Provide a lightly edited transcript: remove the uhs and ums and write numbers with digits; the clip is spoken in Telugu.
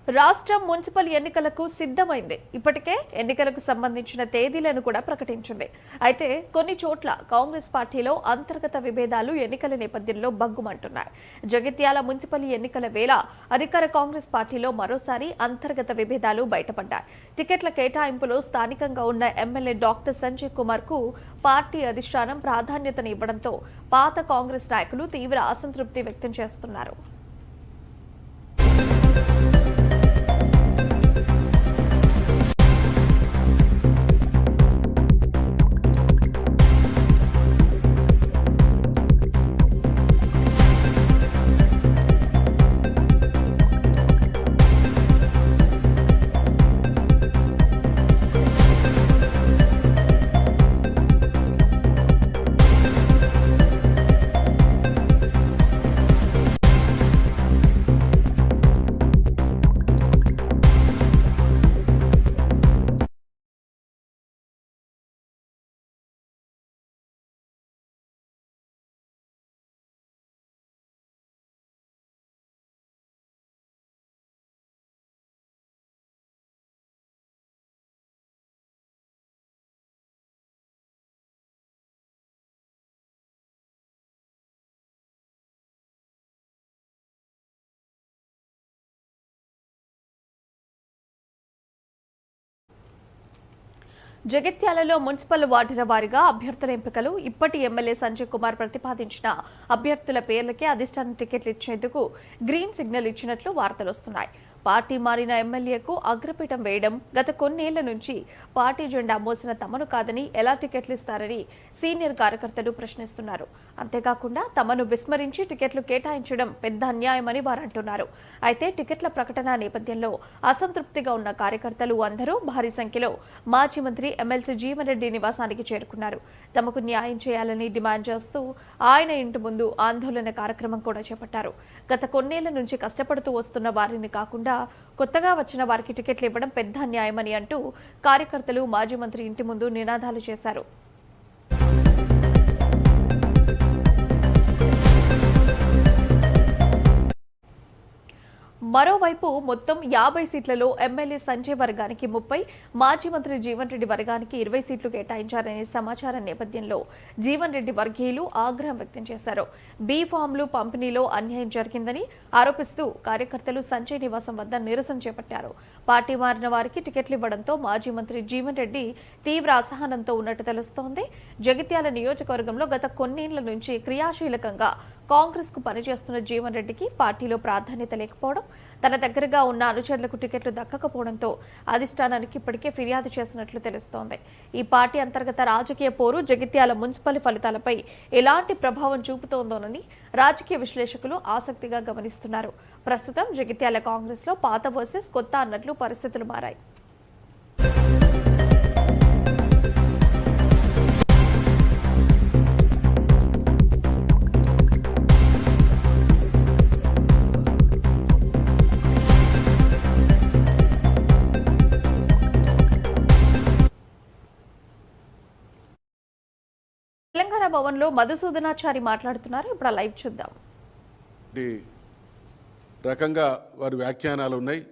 రాష్ట్రం మున్సిపల్ ఎన్నికలకు సిద్ధమైంది. ఇప్పటికే ఎన్నికలకు సంబంధించిన తేదీలను కూడా ప్రకటించింది. అయితే కొన్ని చోట్ల కాంగ్రెస్ పార్టీలో అంతర్గత విభేదాలు ఎన్నికల నేపథ్యంలో బగ్గుమంటున్నాయి. జగిత్యాల మున్సిపల్ ఎన్నికల వేళ అధికార కాంగ్రెస్ పార్టీలో మరోసారి అంతర్గత విభేదాలు బయటపడ్డాయి. టికెట్ల కేటాయింపులో స్థానికంగా ఉన్న ఎమ్మెల్యే డాక్టర్ సంజయ్ కుమార్ కు పార్టీ అధిష్టానం ప్రాధాన్యతనివ్వడంతో పాత కాంగ్రెస్ నాయకులు తీవ్ర అసంతృప్తి వ్యక్తం చేస్తున్నారు. జగిత్యాలలో మున్సిపల్ వార్డుల వారీగా అభ్యర్థుల ఎంపికలు. ఇప్పటి ఎమ్మెల్యే సంజయ్ కుమార్ ప్రతిపాదించిన అభ్యర్థుల పేర్లకే అధిష్టానం టికెట్లు ఇచ్చేందుకు గ్రీన్ సిగ్నల్ ఇచ్చినట్లు వార్తలు వస్తున్నాయి. పార్టీ మారిన ఎమ్మెల్యేకు అగ్రపీఠం వేయడం, గత కొన్నేళ్ల నుంచి పార్టీ జెండా మోసిన తమను కాదని ఎలా టికెట్లు ఇస్తారని సీనియర్ కార్యకర్తలు ప్రశ్నిస్తున్నారు. అంతేకాకుండా తమను విస్మరించి టికెట్లు కేటాయించడం పెద్ద అన్యాయమని వారు అంటున్నారు. అయితే టికెట్ల ప్రకటన నేపథ్యంలో అసంతృప్తిగా ఉన్న కార్యకర్తలు అందరూ భారీ సంఖ్యలో మాజీ మంత్రి ఎమ్మెల్సీ జీవన్ రెడ్డి నివాసానికి చేరుకున్నారు. తమకు న్యాయం చేయాలని డిమాండ్ చేస్తూ ఆయన ఇంటి ముందు ఆందోళన కార్యక్రమం కూడా చేపట్టారు. గత కొన్నేళ్ల నుంచి కష్టపడుతూ వస్తున్న వారిని కాకుండా కొత్తగా వచ్చిన వారికి టికెట్లు ఇవ్వడం పెద్ద అన్యాయమని అంటూ కార్యకర్తలు మాజీ మంత్రి ఇంటి ముందు నినాదాలు చేశారు. మరోవైపు మొత్తం 50 సీట్లలో ఎమ్మెల్యే సంజయ్ వర్గానికి 30, మాజీ మంత్రి జీవన్ రెడ్డి వర్గానికి 20 సీట్లు కేటాయించారనే సమాచారం నేపథ్యంలో జీవన్ రెడ్డి వర్గీయులు ఆగ్రహం వ్యక్తం చేశారు. బీ ఫామ్లు పంపిణీలో అన్యాయం జరిగిందని ఆరోపిస్తూ కార్యకర్తలు సంజయ్ నివాసం వద్ద నిరసన చేపట్టారు. పార్టీ మారిన వారికి టికెట్లు ఇవ్వడంతో మాజీ మంత్రి జీవన్ రెడ్డి తీవ్ర అసహనంతో ఉన్నట్టు తెలుస్తోంది. జగిత్యాల నియోజకవర్గంలో గత కొన్నేళ్ల నుంచి క్రియాశీలకంగా కాంగ్రెస్ కు పనిచేస్తున్న జీవన్ రెడ్డికి పార్టీలో ప్రాధాన్యత లేకపోవడం, తన దగ్గరగా ఉన్న అనుచరులకు టికెట్లు దక్కకపోవడంతో అధిష్టానానికి ఇప్పటికే ఫిర్యాదు చేసినట్లు తెలుస్తోంది. ఈ పార్టీ అంతర్గత రాజకీయ పోరు జగిత్యాల మున్సిపల్ ఫలితాలపై ఎలాంటి ప్రభావం చూపుతోందోనని రాజకీయ విశ్లేషకులు ఆసక్తిగా గమనిస్తున్నారు. ప్రస్తుతం జగిత్యాల కాంగ్రెస్ లో పాత వర్సెస్ కొత్త అన్నట్లు పరిస్థితులు మారాయి. తెలంగాణ భవన్ లో మధుసూదనాచారి మాట్లాడుతున్నారు. ఇప్పుడు లైవ్ చూద్దాం. రకంగా వారి వ్యాఖ్యానాలు ఉన్నాయి.